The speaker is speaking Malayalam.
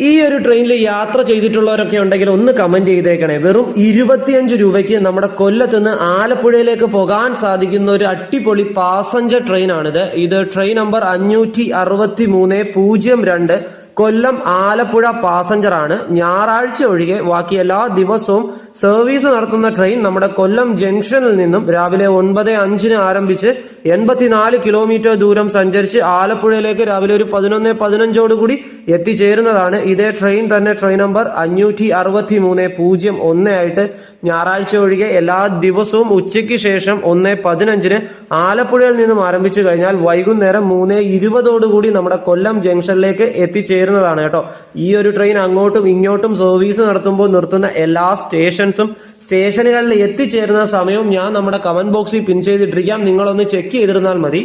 ഈ ഒരു ട്രെയിനിൽ യാത്ര ചെയ്തിട്ടുള്ളവരൊക്കെ ഉണ്ടെങ്കിൽ ഒന്ന് കമന്റ് ചെയ്തേക്കണേ. വെറും 25 രൂപയ്ക്ക് നമ്മുടെ കൊല്ലത്ത് നിന്ന് ആലപ്പുഴയിലേക്ക് പോകാൻ സാധിക്കുന്ന ഒരു അടിപൊളി പാസഞ്ചർ ട്രെയിൻ ആണിത്. ഇത് train number 56302 Kollam Alappuzha passenger ആണ്. ഞായറാഴ്ച ഒഴികെ ബാക്കി എല്ലാ ദിവസവും സർവീസ് നടത്തുന്ന ട്രെയിൻ നമ്മുടെ കൊല്ലം ജംഗ്ഷനിൽ നിന്നും രാവിലെ 9:05 ആരംഭിച്ച് 84 കിലോമീറ്റർ ദൂരം സഞ്ചരിച്ച് ആലപ്പുഴയിലേക്ക് രാവിലെ ഒരു 11:15 എത്തിച്ചേരുന്നതാണ്. ഇതേ ട്രെയിൻ തന്നെ ട്രെയിൻ നമ്പർ 56301 ആയിട്ട് ഞായറാഴ്ച ഒഴികെ എല്ലാ ദിവസവും ഉച്ചയ്ക്ക് ശേഷം 1:15 ആലപ്പുഴയിൽ നിന്നും ആരംഭിച്ചു കഴിഞ്ഞാൽ വൈകുന്നേരം 3:20 നമ്മുടെ കൊല്ലം ജംഗ്ഷനിലേക്ക് എത്തിച്ചേരുന്നതാണ് കേട്ടോ. ഈ ഒരു ട്രെയിൻ അങ്ങോട്ടും ഇങ്ങോട്ടും സർവീസ് നടത്തുമ്പോൾ നിർത്തുന്ന എല്ലാ സ്റ്റേഷനുകളിൽ എത്തിച്ചേരുന്ന സമയവും ഞാൻ നമ്മുടെ കമന്റ് ബോക്സിൽ പിൻ ചെയ്തിട്ടിരിക്കാം. നിങ്ങളൊന്ന് ചെക്ക് ചെയ്തിരുന്നാൽ മതി.